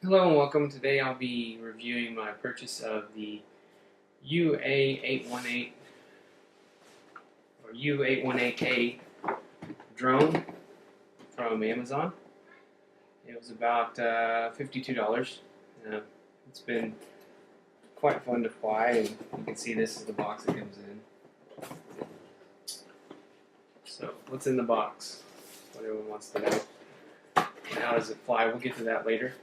Hello and welcome. Today I'll be reviewing my purchase of the UA818 or U818A drone from Amazon. It was about $52. It's been quite fun to fly, and you can see this is the box it comes in. So what's in the box? What everyone wants to know. And how does it fly? We'll get to that later.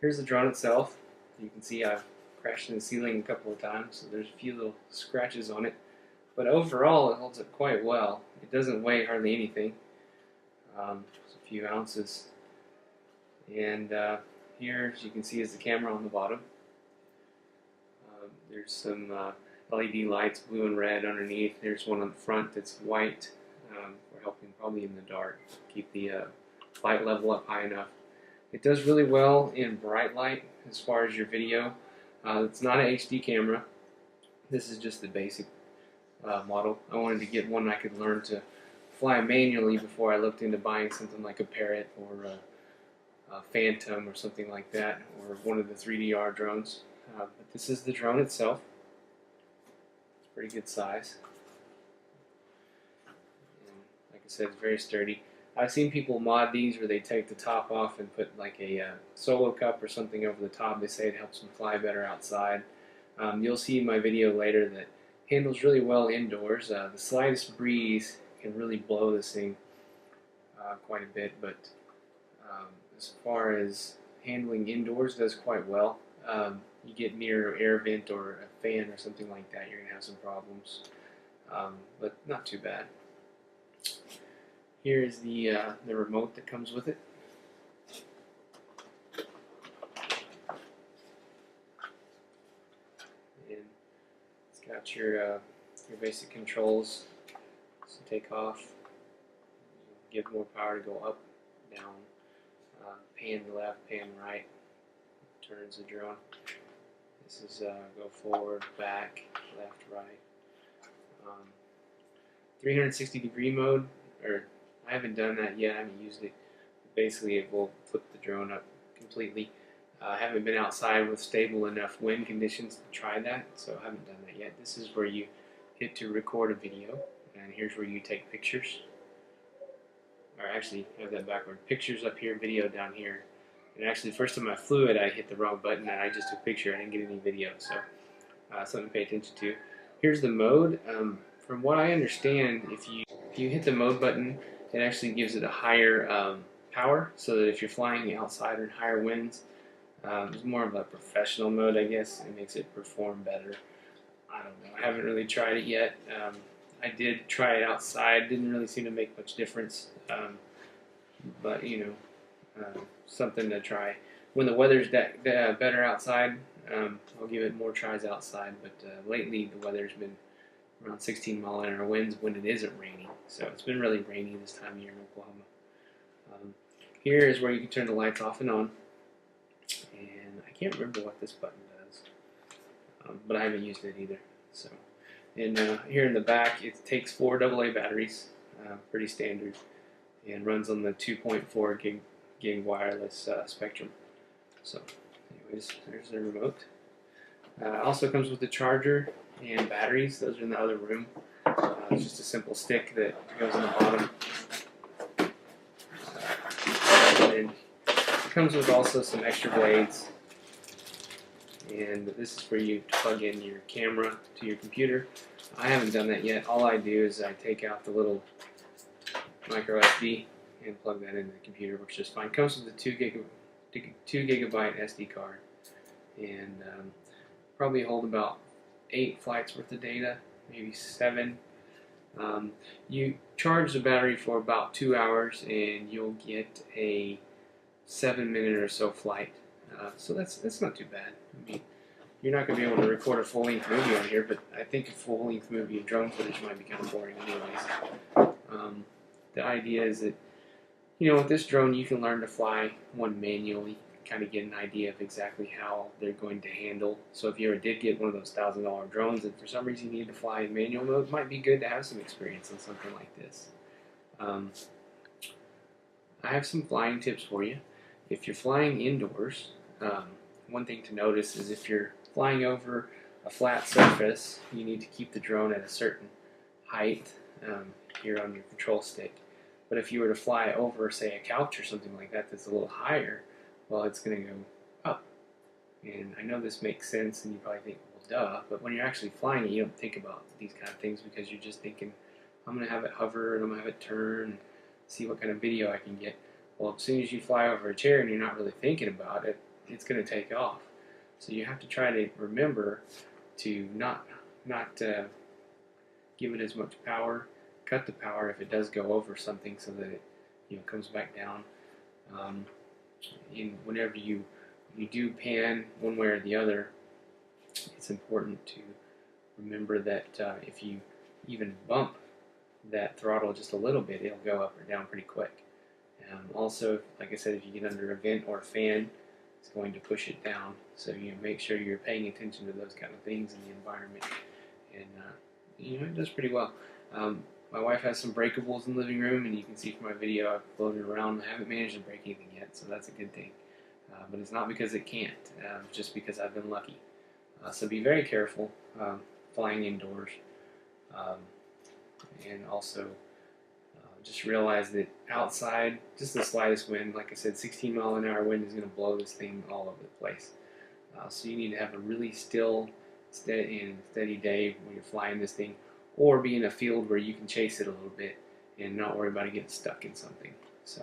Here's the drone itself. You can see I've crashed in the ceiling a couple of times, so there's a few little scratches on it. But overall, it holds up quite well. It doesn't weigh hardly anything. Just a few ounces. And here, as you can see, is the camera on the bottom. There's some LED lights, blue and red underneath. There's one on the front that's white. We're helping probably in the dark keep the light level up high enough. It does really well in bright light as far as your video. It's not an HD camera. This is just the basic model. I wanted to get one I could learn to fly manually before I looked into buying something like a Parrot or a Phantom or something like that, or one of the 3DR drones. But this is the drone itself. It's pretty good size. And like I said, it's very sturdy. I've seen people mod these where they take the top off and put like a solo cup or something over the top. They say it helps them fly better outside. You'll see in my video later that handles really well indoors. The slightest breeze can really blow this thing quite a bit, but as far as handling indoors, it does quite well. You get near an air vent or a fan or something like that, you're going to have some problems, but not too bad. Here is the remote that comes with it. And it's got your basic controls. So take off, give more power to go up, down, pan left, pan right, turns the drone. This is go forward, back, left, right. 360-degree mode, or I haven't done that yet. I haven't used it. Basically, it will flip the drone up completely. I haven't been outside with stable enough wind conditions to try that, so I haven't done that yet. This is where you hit to record a video, and here's where you take pictures. Or actually, I have that backward. Pictures up here, video down here. And actually, the first time I flew it, I hit the wrong button, and I just took a picture. I didn't get any video, so something to pay attention to. Here's the mode. From what I understand, if you hit the mode button, it actually gives it a higher power, so that if you're flying outside or in higher winds, it's more of a professional mode, I guess. It makes it perform better. I don't know. I haven't really tried it yet. I did try it outside. Didn't really seem to make much difference. But you know, something to try. When the weather's better outside, I'll give it more tries outside. But lately, the weather's been around 16-mile-an-hour winds when it isn't raining. So it's been really rainy this time of year in Oklahoma. Here is where you can turn the lights off and on. And I can't remember what this button does, but I haven't used it either. So, and here in the back, it takes 4 AA batteries, pretty standard, and runs on the 2.4 gig wireless spectrum. So, anyways, there's the remote. Also comes with a charger and batteries. Those are in the other room. It's just a simple stick that goes in the bottom. And it comes with also some extra blades. And this is where you plug in your camera to your computer. I haven't done that yet. All I do is I take out the little micro SD and plug that into the computer. Works just fine. Comes with a 2 gigabyte SD card. And probably hold about 8 flights worth of data, maybe 7. You charge the battery for about 2 hours and you'll get a 7-minute or so flight. So that's not too bad. I mean, you're not going to be able to record a full-length movie on here, but I think a full-length movie of drone footage might be kind of boring anyways. The idea is that, you know, with this drone you can learn to fly one manually, kind of get an idea of exactly how they're going to handle. So if you ever did get one of those $1,000 drones and for some reason you need to fly in manual mode, it might be good to have some experience on something like this. I have some flying tips for you. if you're flying indoors, one thing to notice is if you're flying over a flat surface, you need to keep the drone at a certain height here on your control stick. But if you were to fly over, say, a couch or something like that that's a little higher, well, it's going to go up. And I know this makes sense, and you probably think, well, duh, but when you're actually flying it, you don't think about these kind of things because you're just thinking, I'm going to have it hover and I'm going to have it turn and see what kind of video I can get. Well, as soon as you fly over a chair and you're not really thinking about it, it's going to take off. So you have to try to remember to not give it as much power, cut the power if it does go over something so that it comes back down. And whenever you do pan one way or the other, it's important to remember that if you even bump that throttle just a little bit, it'll go up or down pretty quick. Also, like I said, if you get under a vent or a fan, it's going to push it down. So make sure you're paying attention to those kind of things in the environment, and it does pretty well. My wife has some breakables in the living room, and you can see from my video I've floated around. I haven't managed to break anything yet, so that's a good thing. But it's not because it can't, just because I've been lucky. So be very careful flying indoors, and also just realize that outside, just the slightest wind, like I said, 16-mile-an-hour wind is going to blow this thing all over the place. So you need to have a really still, steady day when you're flying this thing, or be in a field where you can chase it a little bit and not worry about it getting stuck in something. So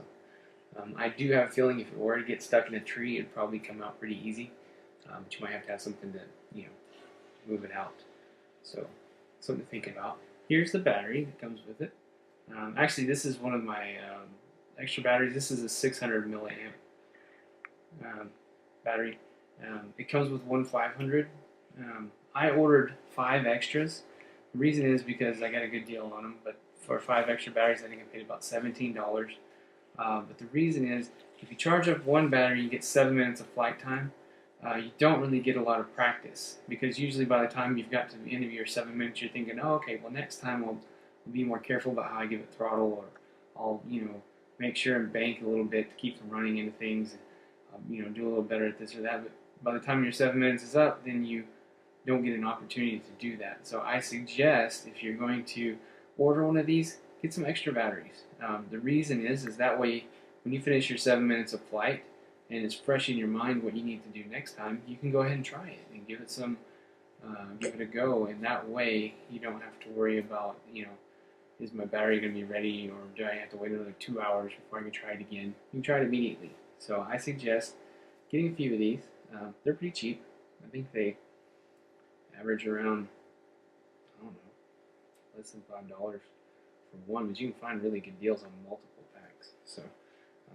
I do have a feeling if it were to get stuck in a tree, it'd probably come out pretty easy, but you might have to have something to move it out. So something to think about. Here's the battery that comes with it. Actually, this is one of my extra batteries. This is a 600 milliamp battery. It comes with one 500. I ordered 5 extras. The reason is because I got a good deal on them, but for 5 extra batteries, I think I paid about $17. But the reason is, if you charge up one battery, you get 7 minutes of flight time. You don't really get a lot of practice, because usually by the time you've got to the end of your 7 minutes, you're thinking, oh, okay, well, next time I'll be more careful about how I give it throttle, or I'll make sure and bank a little bit to keep from running into things, and do a little better at this or that. But by the time your 7 minutes is up, then you don't get an opportunity to do that. So I suggest, if you're going to order one of these, get some extra batteries. The reason is that way when you finish your 7 minutes of flight and it's fresh in your mind what you need to do next time, you can go ahead and try it and give it a go. And that way you don't have to worry about, is my battery going to be ready, or do I have to wait another 2 hours before I can try it again? You can try it immediately. So I suggest getting a few of these. They're pretty cheap. I think they average around, I don't know, less than $5 for one, but you can find really good deals on multiple packs. So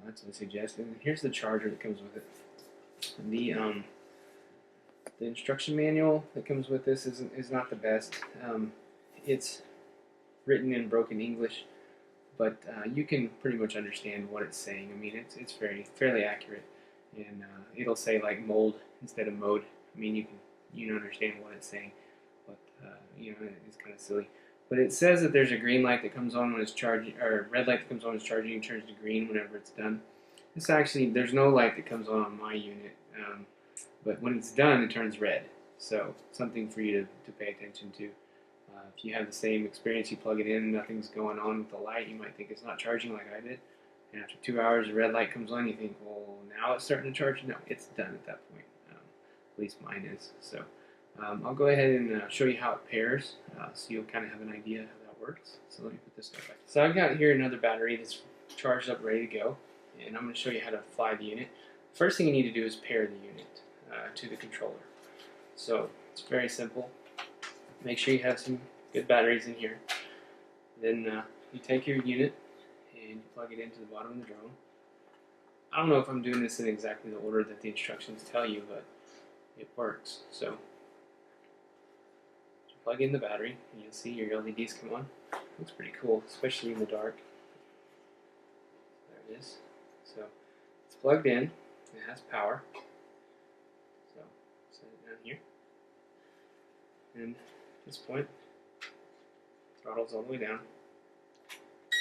that's what I suggest. And here's the charger that comes with it. The instruction manual that comes with this is not the best. It's written in broken English, but you can pretty much understand what it's saying. I mean, it's fairly accurate, and it'll say like mold instead of mode. I mean, you can understand what it's saying, but it's kind of silly. But it says that there's a green light that comes on when it's charging, or a red light that comes on when it's charging, and turns to green whenever it's done. There's no light that comes on my unit, but when it's done, it turns red. So something for you to pay attention to. If you have the same experience, you plug it in, nothing's going on with the light, you might think it's not charging like I did. And after 2 hours, the red light comes on, you think, well, now it's starting to charge. No, it's done at that point. At least mine is. So I'll go ahead and show you how it pairs, so you'll kind of have an idea how that works. So let me put this stuff back. So I've got here another battery that's charged up, ready to go, and I'm going to show you how to fly the unit. First thing you need to do is pair the unit to the controller. So it's very simple. Make sure you have some good batteries in here. Then you take your unit and you plug it into the bottom of the drone. I don't know if I'm doing this in exactly the order that the instructions tell you, but it works. So you plug in the battery and you'll see your LEDs come on. Looks pretty cool, especially in the dark. There it is. So it's plugged in. It has power. So set it down here. And at this point, throttle's all the way down.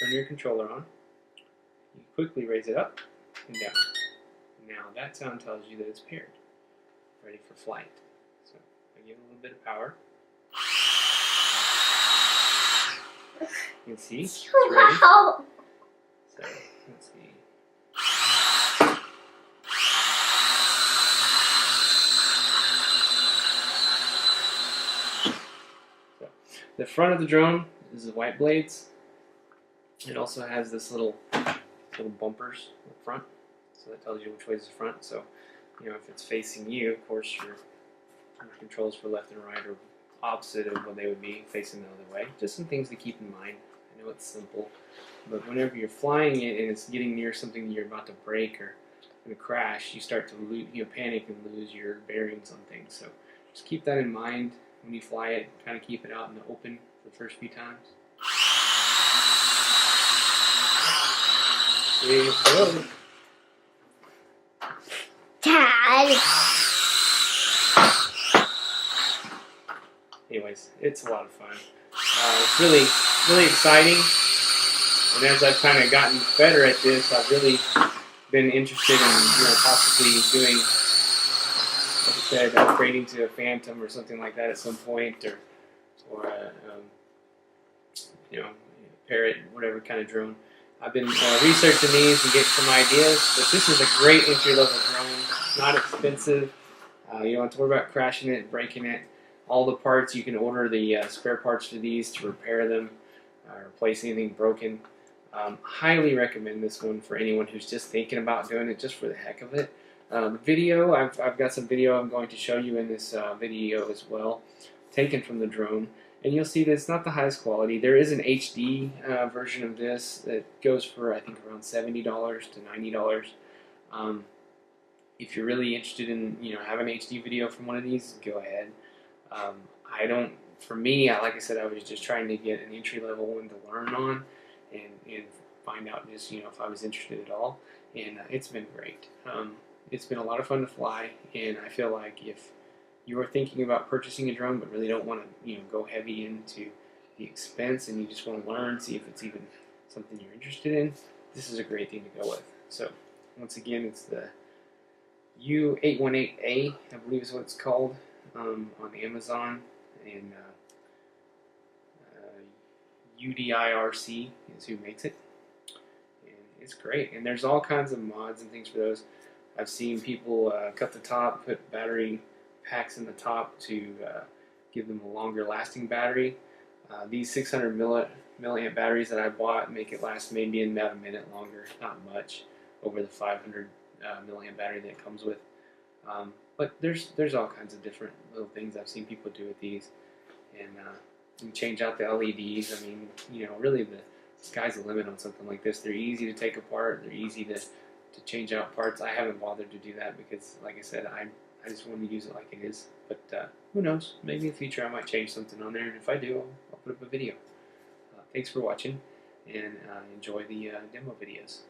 Turn your controller on. You quickly raise it up and down. Now that sound tells you that it's paired, ready for flight. So I give it a little bit of power. You can see it's ready. So let's see. So the front of the drone is the white blades. It also has this little bumpers up front, so that tells you which way is the front. So, you know, if it's facing you, of course, your controls for left and right are opposite of what they would be facing the other way. Just some things to keep in mind. I know it's simple, but whenever you're flying it and it's getting near something you're about to break or going to crash, you start to panic and lose your bearings on things. So just keep that in mind when you fly it. Kind of keep it out in the open for the first few times. There you go. Dad. Anyways, it's a lot of fun. It's really exciting. And as I've kind of gotten better at this, I've really been interested in, possibly doing, like I said, upgrading to a Phantom or something like that at some point, or a, Parrot, whatever kind of drone. I've been researching these and getting some ideas, but this is a great entry-level drone. It's not expensive. You don't have to worry about crashing it, breaking it. All the parts, you can order the spare parts for these to repair them, replace anything broken. Highly recommend this one for anyone who's just thinking about doing it just for the heck of it. Video, I've got some video I'm going to show you in this video as well, taken from the drone. And you'll see that it's not the highest quality. There is an HD version of this that goes for, I think, around $70 to $90. If you're really interested in, having an HD video from one of these, go ahead. For me, like I said, I was just trying to get an entry-level one to learn on and find out just, if I was interested at all. And it's been great. It's been a lot of fun to fly, and I feel like if you're thinking about purchasing a drone but really don't want to, go heavy into the expense and you just want to learn, see if it's even something you're interested in, this is a great thing to go with. So, once again, it's the U818A, I believe is what it's called, on Amazon, and UDIRC is who makes it. And it's great. And there's all kinds of mods and things for those. I've seen people cut the top, put battery packs in the top to give them a longer lasting battery. These 600 milliamp batteries that I bought make it last maybe in about a minute longer, not much, over the 500 milliamp battery that it comes with. But there's all kinds of different little things I've seen people do with these, and you change out the LEDs. I mean, really the sky's the limit on something like this. They're easy to take apart. They're easy to change out parts. I haven't bothered to do that because, like I said, I just want to use it like it is. But who knows? Maybe in the future I might change something on there, and if I do, I'll put up a video. Thanks for watching, and enjoy the demo videos.